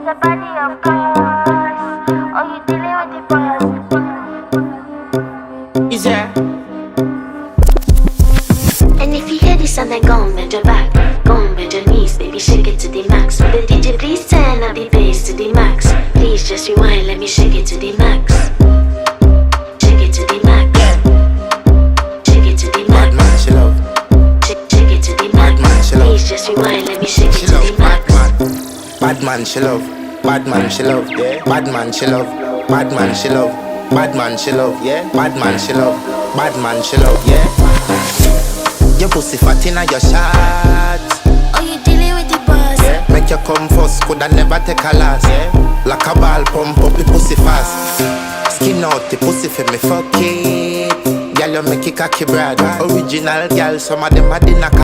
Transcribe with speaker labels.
Speaker 1: a body of course. Oh, you dealing with the boss.
Speaker 2: Is there?
Speaker 3: And if you hear this and then go on bend your back, go on bend your knees, baby shake it to the max. Will the DJ please turn up the bass to the max? Please just rewind, let me shake it to the max. Shake it to the max. Shake it to the
Speaker 4: Bad
Speaker 3: max.
Speaker 4: man, she love.
Speaker 3: Shake it to the
Speaker 4: Bad man,
Speaker 3: max.
Speaker 4: she love.
Speaker 3: Please just rewind, let me shake
Speaker 4: She
Speaker 3: it to
Speaker 4: love.
Speaker 3: the max.
Speaker 4: Bad man, she love. Bad man, she love. Yeah. Bad man, she love. Bad man, she love. Bad man, she love. Yeah. Bad man, she love. Bad man, she love. Yeah. Your pussy fat inna your shots.
Speaker 3: Oh, you dealing with the boss.
Speaker 4: Yeah. Make you come first, coulda never take a last. Yeah. Like a ball, pump up the pussy fast. Skin out the pussy for me, fuck it. Girl, you make it cocky brother. Original girl, some of them a dinner.